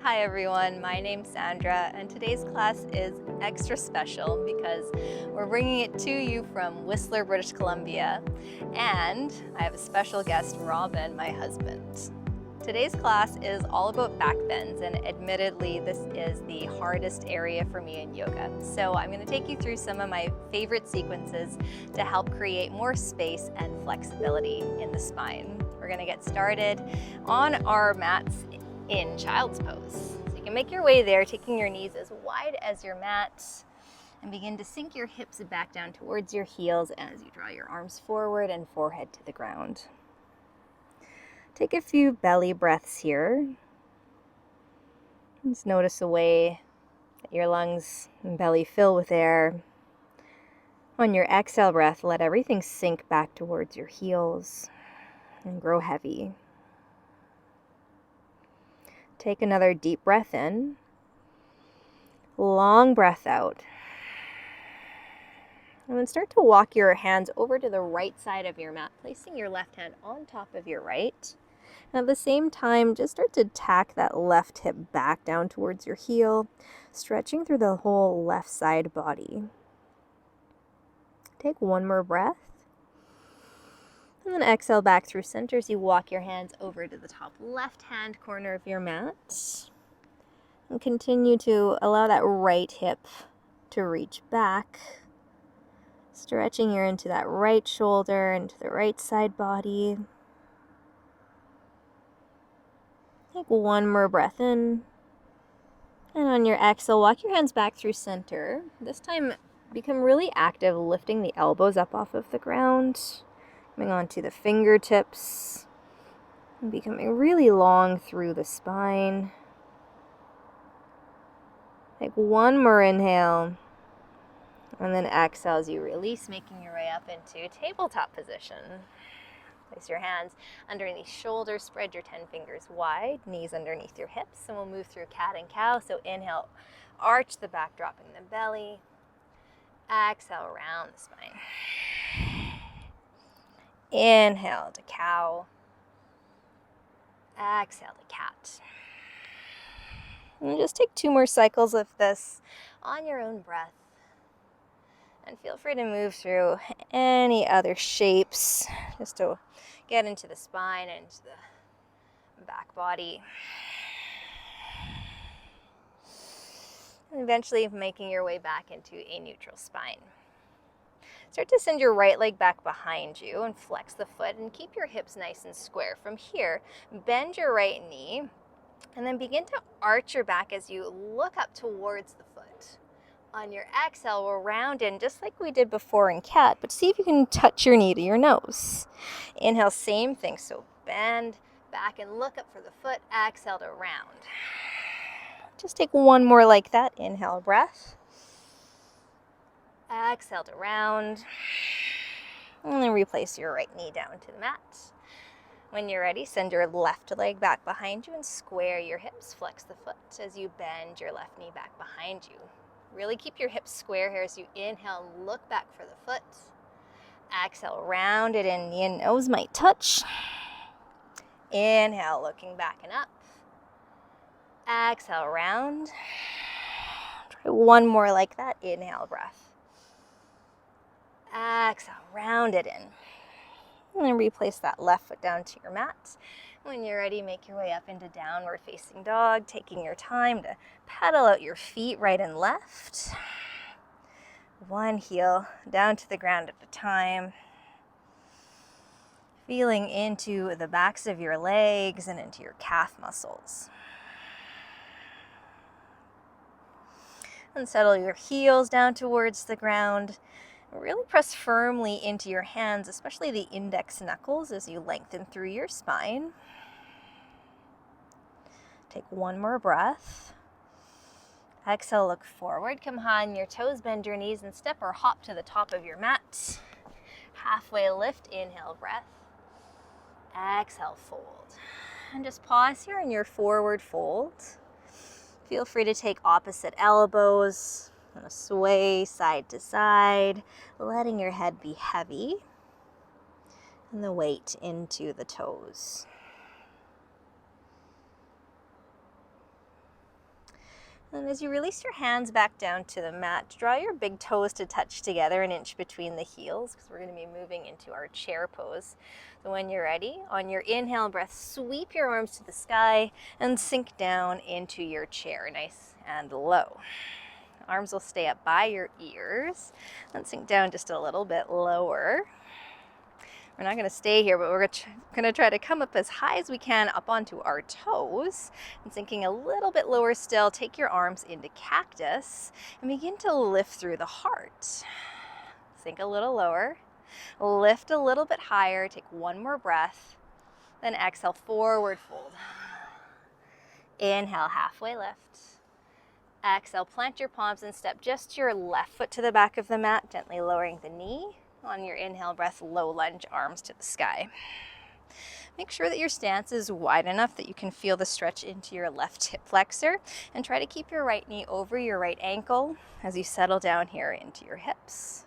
Hi everyone, my name's Sandra and today's class is extra special because we're bringing it to you from Whistler, British Columbia, and I have a special guest, Robin, my husband. Today's class is all about backbends, and admittedly this is the hardest area for me in yoga. So I'm going to take you through some of my favorite sequences to help create more space and flexibility in the spine. We're going to get started on our mats in child's pose. So you can make your way there, taking your knees as wide as your mat, and begin to sink your hips back down towards your heels as you draw your arms forward and forehead to the ground. Take a few belly breaths here. Just notice the way that your lungs and belly fill with air. On your exhale breath, let everything sink back towards your heels and grow heavy. Take another deep breath in, long breath out, and then start to walk your hands over to the right side of your mat, placing your left hand on top of your right. And at the same time, just start to tack that left hip back down towards your heel, stretching through the whole left side body. Take one more breath. And then exhale back through center as you walk your hands over to the top left-hand corner of your mat. And continue to allow that right hip to reach back. Stretching your into that right shoulder, into the right side body. Take one more breath in. And on your exhale, walk your hands back through center. This time, become really active, lifting the elbows up off of the ground. Coming onto the fingertips, and becoming really long through the spine. Take one more inhale, and then exhale as you release, making your way up into tabletop position. Place your hands underneath shoulders, spread your 10 fingers wide, knees underneath your hips, and we'll move through cat and cow. So inhale, arch the back, dropping the belly. Exhale, round the spine. Inhale to cow. Exhale to cat. And just take 2 more cycles of this on your own breath. And feel free to move through any other shapes just to get into the spine and into the back body. And eventually making your way back into a neutral spine. Start to send your right leg back behind you and flex the foot and keep your hips nice and square. From here, bend your right knee and then begin to arch your back as you look up towards the foot. On your exhale, we'll round in just like we did before in cat, but see if you can touch your knee to your nose. Inhale, same thing. So bend back and look up for the foot. Exhale to round. Just take one more like that. Inhale, breath. Exhale to round, and then replace your right knee down to the mat. When you're ready, send your left leg back behind you and square your hips. Flex the foot as you bend your left knee back behind you. Really keep your hips square here as you inhale and look back for the foot. Exhale, round it in. Knee and nose might touch. Inhale, looking back and up. Exhale, round. Try one more like that. Inhale, breath. Exhale, round it in. And then replace that left foot down to your mat. When you're ready, make your way up into downward facing dog, taking your time to pedal out your feet right and left. One heel down to the ground at a time. Feeling into the backs of your legs and into your calf muscles. And settle your heels down towards the ground. Really press firmly into your hands, especially the index knuckles as you lengthen through your spine. Take one more breath. Exhale, look forward. Come on your toes, bend your knees, and step or hop to the top of your mat. Halfway lift, inhale, breath. Exhale, fold. And just pause here in your forward fold. Feel free to take opposite elbows. Sway side to side, letting your head be heavy and the weight into the toes. And as you release your hands back down to the mat, draw your big toes to touch together an inch between the heels, because we're going to be moving into our chair pose. So when you're ready, on your inhale breath, sweep your arms to the sky and sink down into your chair, nice and low. Arms will stay up by your ears and sink down just a little bit lower. We're not going to stay here, but we're going to try to come up as high as we can up onto our toes, and sinking a little bit lower still, take your arms into cactus and begin to lift through the heart. Sink a little lower, lift a little bit higher, take one more breath, then exhale, forward fold. Inhale, halfway lift. Exhale, plant your palms and step just your left foot to the back of the mat, gently lowering the knee. On your inhale breath, low lunge, arms to the sky. Make sure that your stance is wide enough that you can feel the stretch into your left hip flexor, and try to keep your right knee over your right ankle as you settle down here into your hips.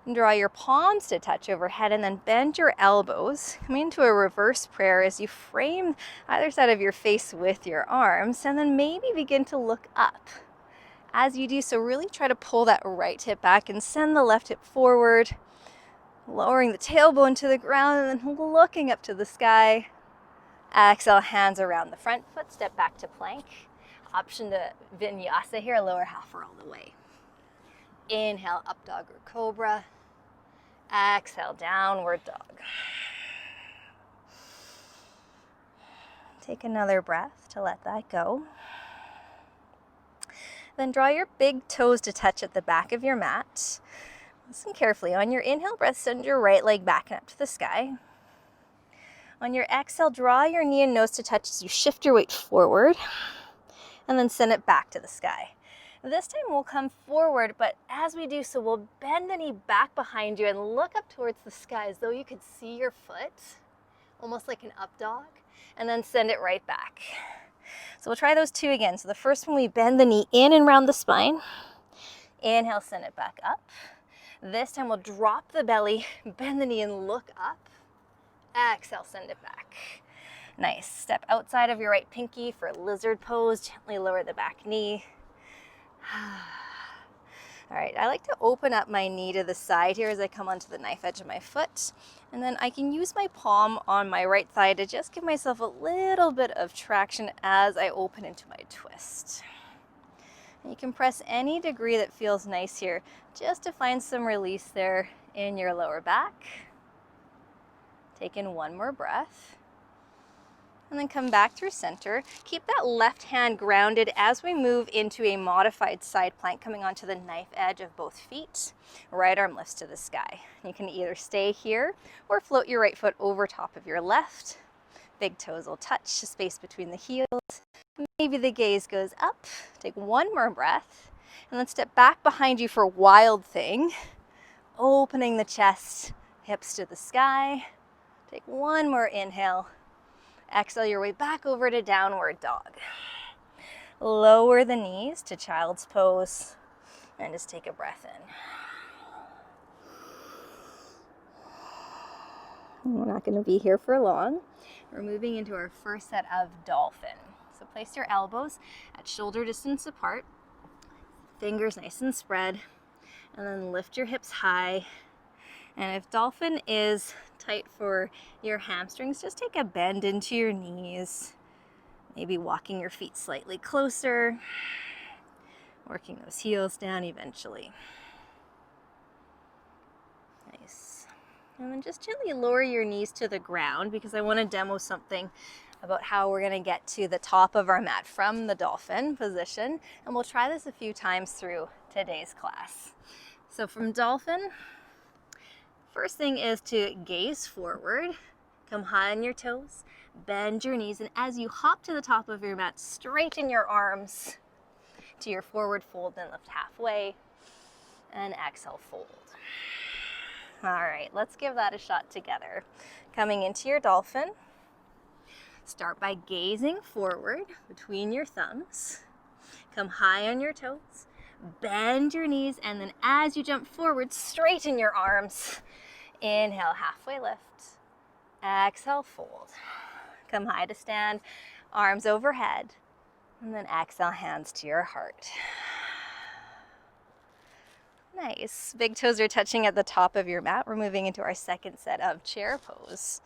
And draw your palms to touch overhead, and then bend your elbows, coming into a reverse prayer as you frame either side of your face with your arms, and then maybe begin to look up. As you do so, really try to pull that right hip back and send the left hip forward, lowering the tailbone to the ground and then looking up to the sky. Exhale, hands around the front foot, step back to plank. Option to vinyasa here, lower half roll the way. Inhale, up dog or cobra. Exhale, downward dog. Take another breath to let that go. Then draw your big toes to touch at the back of your mat. Listen carefully. On your inhale breath, send your right leg back and up to the sky. On your exhale, draw your knee and nose to touch as you shift your weight forward, and then send it back to the sky. This time we'll come forward, but as we do so, we'll bend the knee back behind you and look up towards the sky as though you could see your foot, almost like an up dog, and then send it right back. So we'll try those two again. So the first one, we bend the knee in and round the spine. Inhale, send it back up. This time we'll drop the belly, bend the knee and look up. Exhale, send it back. Nice. Step outside of your right pinky for lizard pose. Gently lower the back knee. All right, I like to open up my knee to the side here as I come onto the knife edge of my foot. And then I can use my palm on my right thigh to just give myself a little bit of traction as I open into my twist. And you can press any degree that feels nice here, just to find some release there in your lower back. Take in one more breath. And then come back through center. Keep that left hand grounded as we move into a modified side plank, coming onto the knife edge of both feet. Right arm lifts to the sky. You can either stay here or float your right foot over top of your left. Big toes will touch the space between the heels. Maybe the gaze goes up. Take one more breath, and then step back behind you for wild thing. Opening the chest, hips to the sky. Take one more inhale. Exhale your way back over to downward dog. Lower the knees to child's pose and just take a breath in. We're not going to be here for long. We're moving into our first set of dolphin. So place your elbows at shoulder distance apart, fingers nice and spread, and then lift your hips high. And if dolphin is tight for your hamstrings, just take a bend into your knees, maybe walking your feet slightly closer, working those heels down eventually. Nice. And then just gently lower your knees to the ground, because I want to demo something about how we're going to get to the top of our mat from the dolphin position. And we'll try this a few times through today's class. So from dolphin, first thing is to gaze forward, come high on your toes, bend your knees, and as you hop to the top of your mat, straighten your arms to your forward fold, then lift halfway, and exhale, fold. All right, let's give that a shot together. Coming into your dolphin, start by gazing forward between your thumbs, come high on your toes, bend your knees, and then as you jump forward, straighten your arms. Inhale, halfway lift. Exhale, fold. Come high to stand, arms overhead. And then exhale, hands to your heart. Nice. Big toes are touching at the top of your mat. We're moving into our second set of chair pose.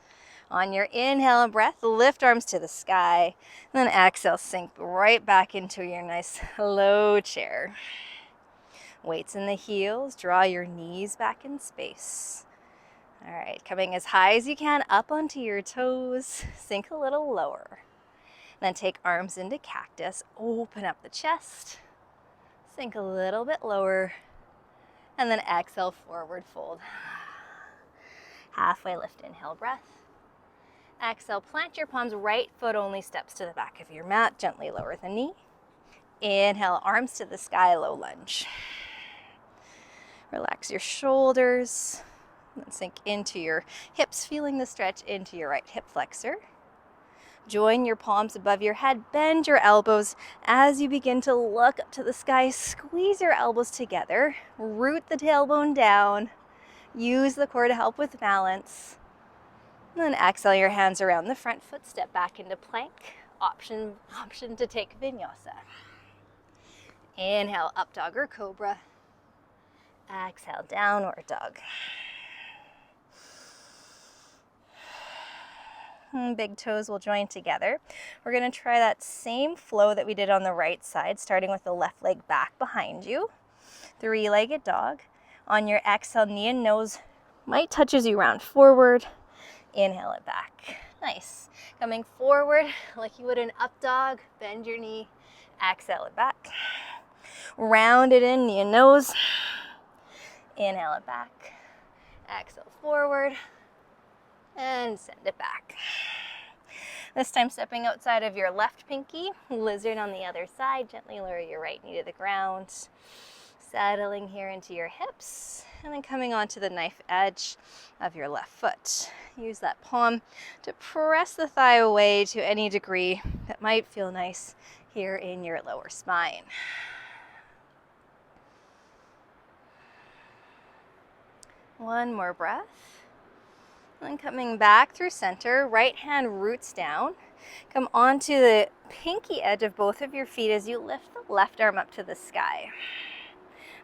On your inhale and breath, lift arms to the sky. And then exhale, sink right back into your nice low chair. Weights in the heels, draw your knees back in space. All right, coming as high as you can up onto your toes, sink a little lower. Then take arms into cactus, open up the chest, sink a little bit lower, and then exhale, forward fold. Halfway lift, inhale, breath. Exhale, plant your palms, right foot only steps to the back of your mat, gently lower the knee. Inhale, arms to the sky, low lunge. Relax your shoulders, and sink into your hips, feeling the stretch into your right hip flexor. Join your palms above your head, bend your elbows as you begin to look up to the sky. Squeeze your elbows together, root the tailbone down, use the core to help with balance. And then exhale your hands around the front foot, step back into plank. Option to take vinyasa. Inhale, up dog or cobra. Exhale, downward dog. Big toes will join together. We're going to try that same flow that we did on the right side, starting with the left leg back behind you. Three-legged dog. On your exhale, knee and nose might touch as you round forward. Inhale it back. Nice. Coming forward like you would an up dog. Bend your knee. Exhale it back. Round it in, knee and nose. Inhale it back. Exhale forward. And send it back. This time stepping outside of your left pinky, lizard on the other side, gently lower your right knee to the ground, settling here into your hips, and then coming onto the knife edge of your left foot. Use that palm to press the thigh away to any degree that might feel nice here in your lower spine. One more breath. And then coming back through center, right hand roots down. Come onto the pinky edge of both of your feet as you lift the left arm up to the sky.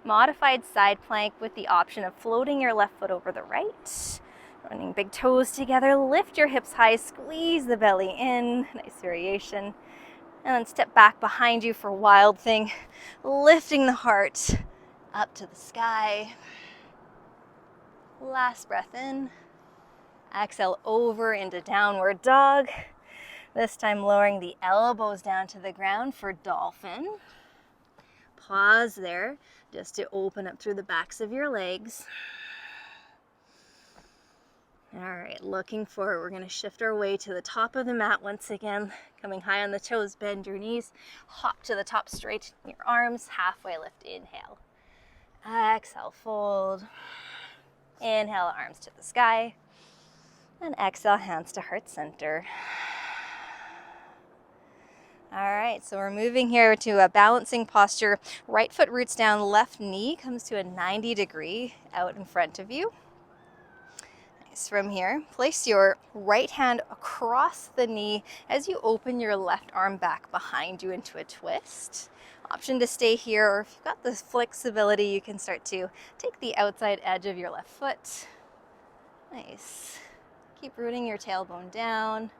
Modified side plank with the option of floating your left foot over the right. Running big toes together, lift your hips high, squeeze the belly in, nice variation. And then step back behind you for wild thing, lifting the heart up to the sky. Last breath in. Exhale over into downward dog. This time lowering the elbows down to the ground for dolphin. Pause there just to open up through the backs of your legs. All right, looking forward. We're going to shift our way to the top of the mat once again. Coming high on the toes, bend your knees. Hop to the top, straighten your arms. Halfway lift, inhale. Exhale, fold. Inhale, arms to the sky. And exhale, hands to heart center. All right, so we're moving here to a balancing posture. Right foot roots down, left knee comes to a 90 degree out in front of you. Nice. From here, place your right hand across the knee as you open your left arm back behind you into a twist. Option to stay here, or if you've got the flexibility, you can start to take the outside edge of your left foot. Nice. Keep rooting your tailbone down.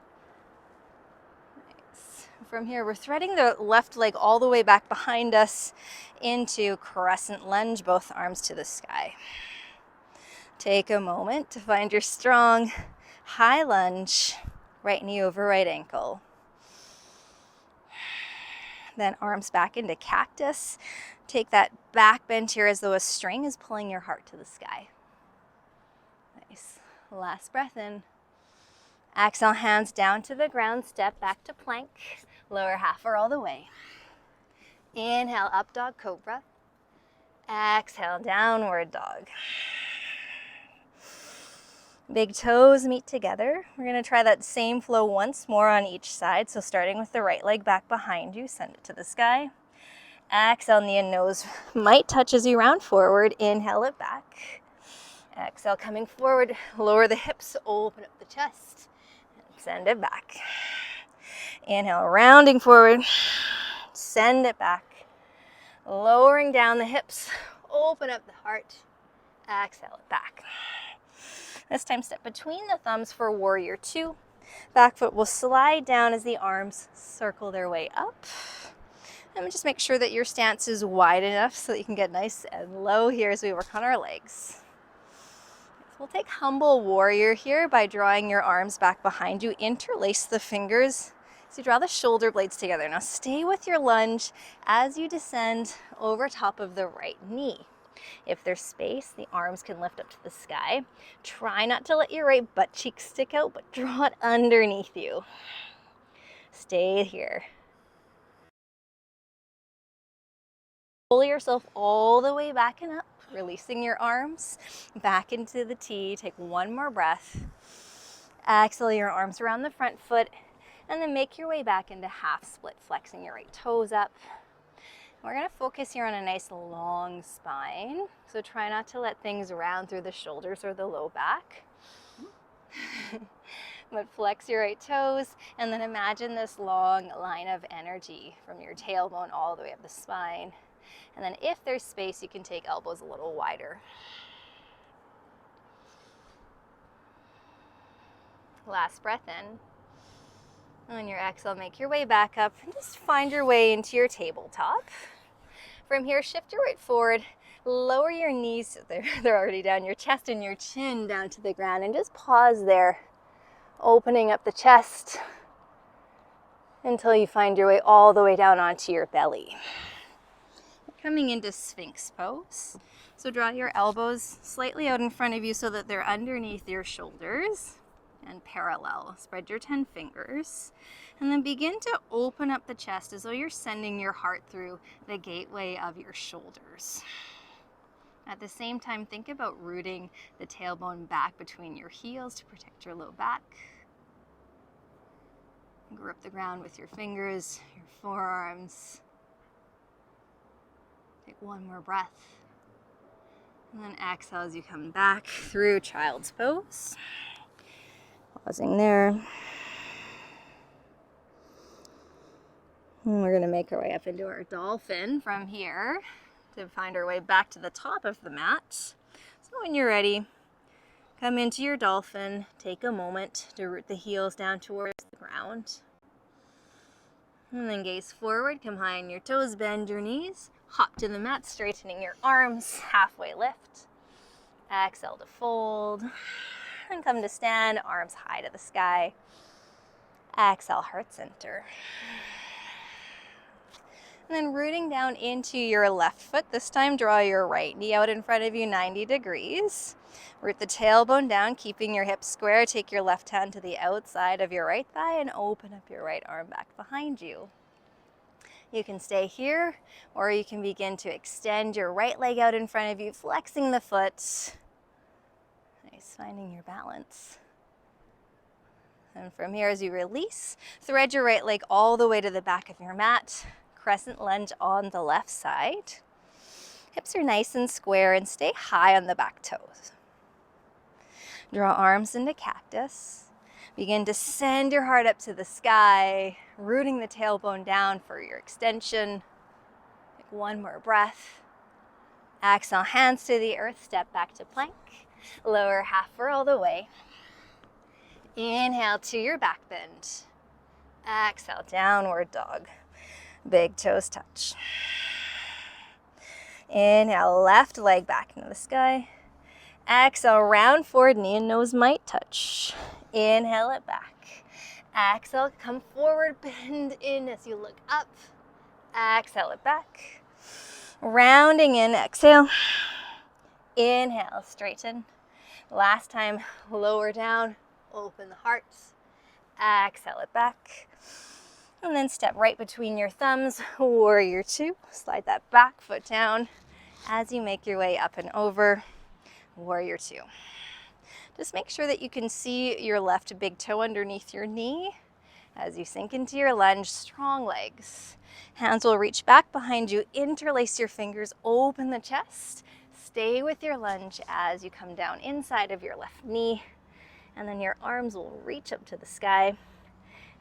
Nice. From here, we're threading the left leg all the way back behind us into crescent lunge, both arms to the sky. Take a moment to find your strong high lunge, right knee over right ankle. Then arms back into cactus. Take that back bend here as though a string is pulling your heart to the sky. Nice. Last breath in. Exhale, hands down to the ground, step back to plank, lower half or all the way. Inhale, up dog, cobra. Exhale, downward dog. Big toes meet together. We're going to try that same flow once more on each side. So starting with the right leg back behind you, send it to the sky. Exhale, knee and nose might touch as you round forward. Inhale it back. Exhale, coming forward, lower the hips, open up the chest. Send it back. Inhale, rounding forward. Send it back. Lowering down the hips. Open up the heart. Exhale it back. This time step between the thumbs for warrior two. Back foot will slide down as the arms circle their way up. And just make sure that your stance is wide enough so that you can get nice and low here as we work on our legs. So we'll take humble warrior here by drawing your arms back behind you. Interlace the fingers as you draw the shoulder blades together. Now stay with your lunge as you descend over top of the right knee. If there's space, the arms can lift up to the sky. Try not to let your right butt cheek stick out, but draw it underneath you. Stay here. Pull yourself all the way back and up, releasing your arms back into the T. Take one more breath. Exhale your arms around the front foot, and then make your way back into half split, flexing your right toes up. We're going to focus here on a nice long spine, so try not to let things round through the shoulders or the low back. But flex your right toes, and then imagine this long line of energy from your tailbone all the way up the spine. And then if there's space, you can take elbows a little wider. Last breath in. And on your exhale, make your way back up and just find your way into your tabletop. From here, shift your weight forward, lower your knees, they're already down, your chest and your chin down to the ground, and just pause there, opening up the chest until you find your way all the way down onto your belly. Coming into Sphinx pose. So draw your elbows slightly out in front of you so that they're underneath your shoulders and parallel. Spread your 10 fingers. And then begin to open up the chest as though you're sending your heart through the gateway of your shoulders. At the same time, think about rooting the tailbone back between your heels to protect your low back. Grip the ground with your fingers, your forearms. Take one more breath. And then exhale as you come back through child's pose. Pausing there. And we're going to make our way up into our dolphin from here to find our way back to the top of the mat. So when you're ready, come into your dolphin. Take a moment to root the heels down towards the ground. And then gaze forward, come high on your toes, bend your knees. Hop to the mat, straightening your arms, halfway lift. Exhale to fold. And come to stand, arms high to the sky. Exhale, heart center. And then rooting down into your left foot. This time, draw your right knee out in front of you 90 degrees. Root the tailbone down, keeping your hips square. Take your left hand to the outside of your right thigh and open up your right arm back behind you. You can stay here, or you can begin to extend your right leg out in front of you, flexing the foot. Nice, finding your balance. And from here, as you release, thread your right leg all the way to the back of your mat. Crescent lunge on the left side. Hips are nice and square, and stay high on the back toes. Draw arms into cactus. Begin to send your heart up to the sky, rooting the tailbone down for your extension. Take one more breath. Exhale, hands to the earth, step back to plank. Lower half all the way. Inhale to your back bend. Exhale, downward dog. Big toes touch. Inhale, left leg back into the sky. Exhale, round forward, knee and nose might touch. Inhale it back. Exhale, come forward, bend in as you look up. Exhale it back. Rounding in, exhale. Inhale, straighten. Last time, lower down, open the heart. Exhale it back. And then step right between your thumbs, warrior two. Slide that back foot down as you make your way up and over, warrior two. Just make sure that you can see your left big toe underneath your knee as you sink into your lunge, strong legs. Hands will reach back behind you, interlace your fingers, open the chest. Stay with your lunge as you come down inside of your left knee, and then your arms will reach up to the sky.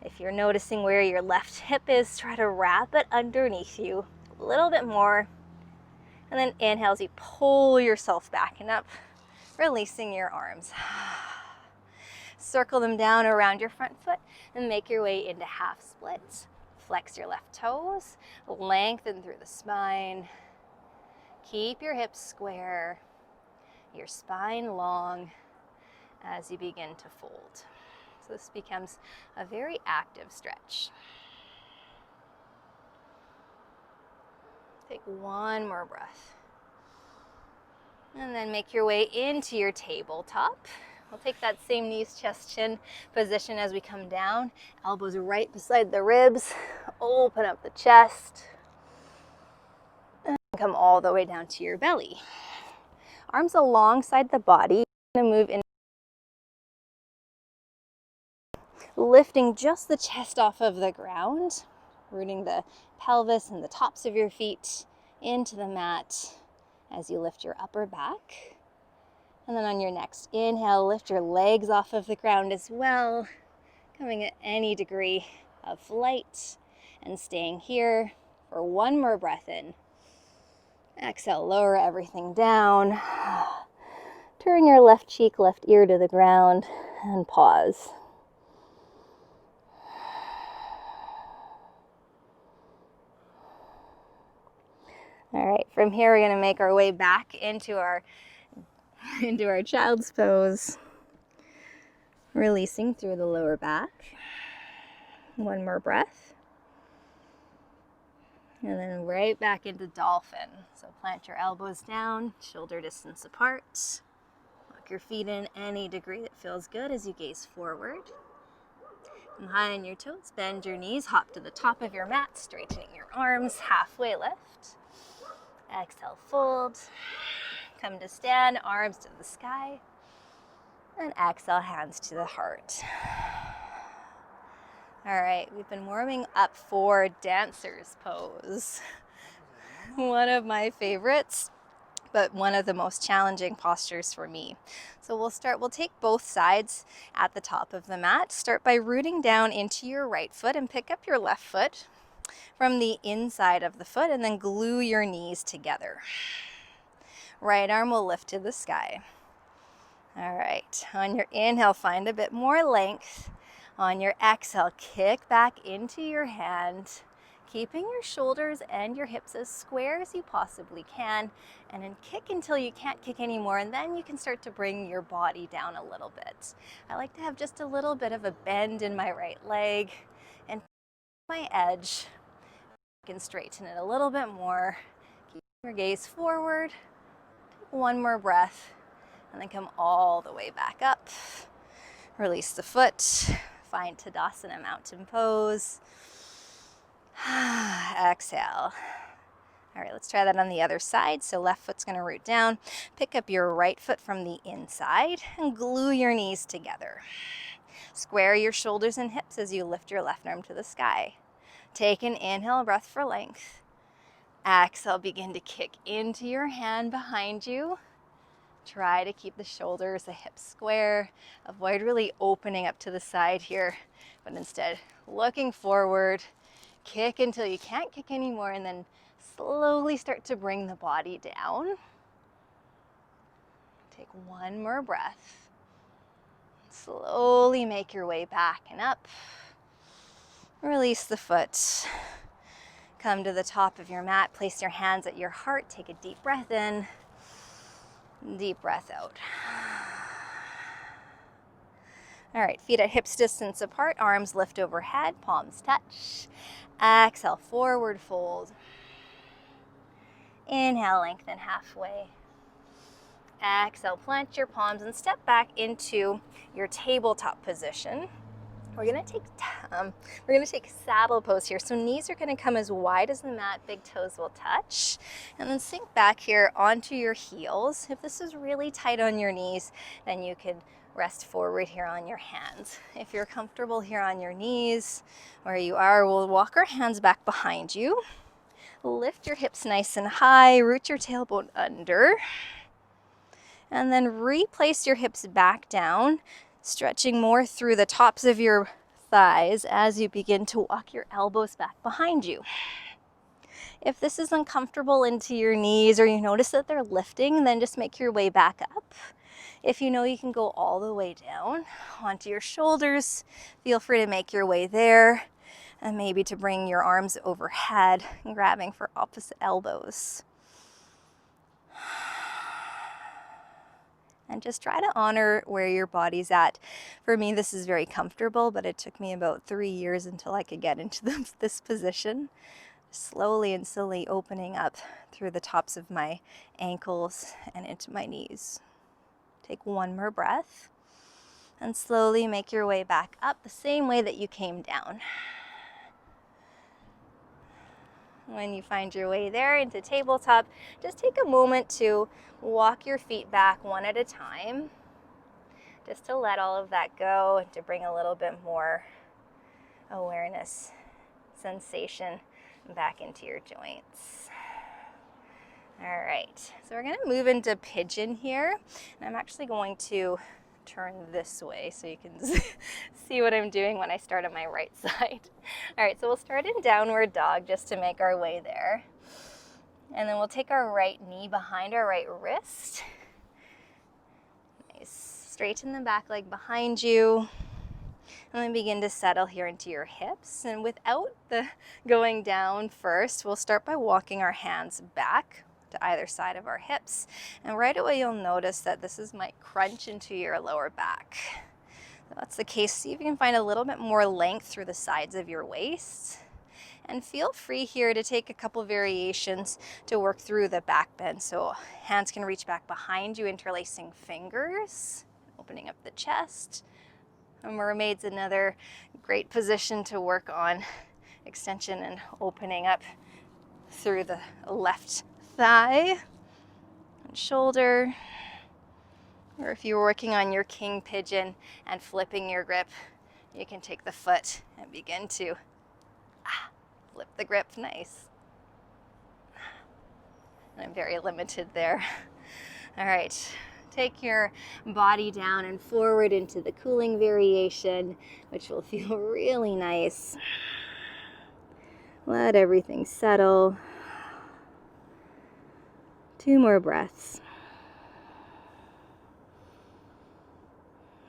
If you're noticing where your left hip is, try to wrap it underneath you a little bit more. And then inhale as you pull yourself back and up, releasing your arms. Circle them down around your front foot and make your way into half splits. Flex your left toes, lengthen through the spine. Keep your hips square, your spine long as you begin to fold. So this becomes a very active stretch. Take one more breath. And then make your way into your tabletop. We'll take that same knees, chest, chin position as we come down. Elbows right beside the ribs. Open up the chest. And come all the way down to your belly. Arms alongside the body. You're going to move in. Lifting just the chest off of the ground. Rooting the pelvis and the tops of your feet into the mat as you lift your upper back. And then on your next inhale, lift your legs off of the ground as well, coming at any degree of flight and staying here for one more breath in. Exhale, lower everything down. Turn your left cheek, left ear to the ground and pause. All right, from here we're going to make our way back into our child's pose. Releasing through the lower back. One more breath. And then right back into dolphin. So plant your elbows down, shoulder distance apart. Lock your feet in any degree that feels good as you gaze forward. And high on your toes, bend your knees, hop to the top of your mat, straightening your arms, halfway lift. Exhale, fold. Come to stand, arms to the sky. And exhale, hands to the heart. All right, we've been warming up for dancer's pose. One of my favorites, but one of the most challenging postures for me. So we'll take both sides at the top of the mat. Start by rooting down into your right foot and pick up your left foot from the inside of the foot and then glue your knees together. Right arm will lift to the sky. All right, on your inhale, find a bit more length. On your exhale, kick back into your hand, keeping your shoulders and your hips as square as you possibly can, and then kick until you can't kick anymore, and then you can start to bring your body down a little bit. I like to have just a little bit of a bend in my right leg, and my edge. You can straighten it a little bit more. Keep your gaze forward. Take one more breath, and then come all the way back up. Release the foot. Find Tadasana, mountain pose. Exhale. All right, let's try that on the other side. So left foot's going to root down. Pick up your right foot from the inside and glue your knees together. Square your shoulders and hips as you lift your left arm to the sky. Take an inhale, breath for length. Exhale, begin to kick into your hand behind you. Try to keep the shoulders, the hips square. Avoid really opening up to the side here, but instead looking forward. Kick until you can't kick anymore, and then slowly start to bring the body down. Take one more breath. Slowly make your way back and up. Release the foot. Come to the top of your mat. Place your hands at your heart. Take a deep breath in. Deep breath out. All right, feet at hips distance apart, arms lift overhead, palms touch. Exhale, forward fold. Inhale, lengthen halfway. Exhale, plant your palms and step back into your tabletop position. We're gonna take saddle pose here. So knees are gonna come as wide as the mat, big toes will touch. And then sink back here onto your heels. If this is really tight on your knees, then you can rest forward here on your hands. If you're comfortable here on your knees, where you are, we'll walk our hands back behind you. Lift your hips nice and high, root your tailbone under. And then replace your hips back down, stretching more through the tops of your thighs as you begin to walk your elbows back behind you. If this is uncomfortable into your knees or you notice that they're lifting, then just make your way back up. If you know you can go all the way down onto your shoulders, feel free to make your way there, and maybe to bring your arms overhead and grabbing for opposite elbows. And just try to honor where your body's at. For me, this is very comfortable, but it took me about 3 years until I could get into this position. Slowly and slowly opening up through the tops of my ankles and into my knees. Take one more breath and slowly make your way back up the same way that you came down. When you find your way there into tabletop, just take a moment to walk your feet back one at a time, just to let all of that go and to bring a little bit more awareness, sensation back into your joints. All right, so we're going to move into Pigeon here, and I'm actually going to turn this way so you can see what I'm doing when I start on my right side. All right, so we'll start in downward dog just to make our way there. And then we'll take our right knee behind our right wrist. Nice. Straighten the back leg behind you. And then begin to settle here into your hips. And without the going down first, we'll start by walking our hands back to either side of our hips. And right away you'll notice that this might crunch into your lower back. If that's the case, see if you can find a little bit more length through the sides of your waist. And feel free here to take a couple variations to work through the back bend. So hands can reach back behind you, interlacing fingers, opening up the chest. A mermaid's another great position to work on extension and opening up through the left thigh and shoulder. Or if you're working on your king pigeon and flipping your grip, you can take the foot and begin to flip the grip. Nice. I'm very limited there. All right, take your body down and forward into the cooling variation, which will feel really nice. Let everything settle. 2 more breaths.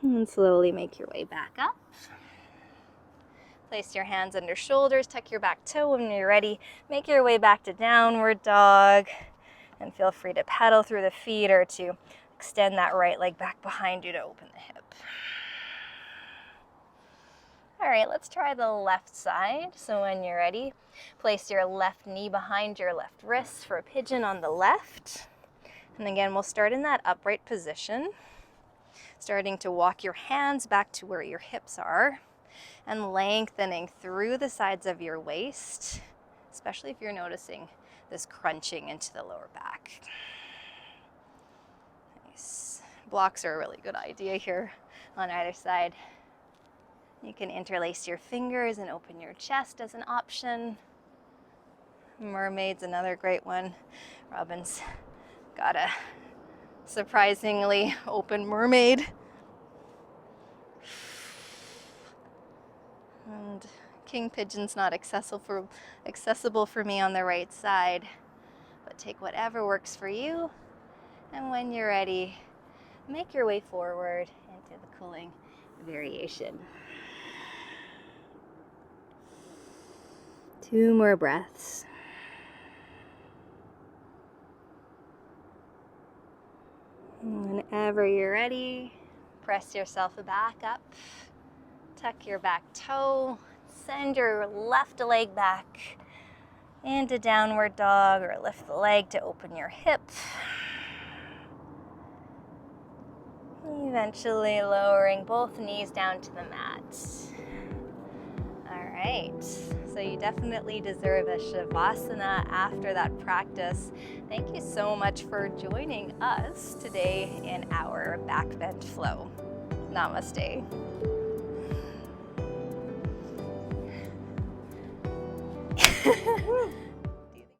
And slowly make your way back up. Place your hands under shoulders, tuck your back toe when you're ready. Make your way back to downward dog. And feel free to pedal through the feet or to extend that right leg back behind you to open the hip. All right, let's try the left side. So when you're ready, place your left knee behind your left wrist for a pigeon on the left. And again, we'll start in that upright position, starting to walk your hands back to where your hips are and lengthening through the sides of your waist, especially if you're noticing this crunching into the lower back. Nice. Blocks are a really good idea here on either side. You can interlace your fingers and open your chest as an option. Mermaid's another great one. Robin's got a surprisingly open mermaid. And king pigeon's not accessible for me on the right side, but take whatever works for you. And when you're ready, make your way forward into the cooling variation. 2 more breaths. And whenever you're ready, press yourself back up. Tuck your back toe, send your left leg back into downward dog, or lift the leg to open your hip. Eventually lowering both knees down to the mat. All right, so you definitely deserve a Shavasana after that practice. Thank you so much for joining us today in our backbend flow. Namaste. Woo.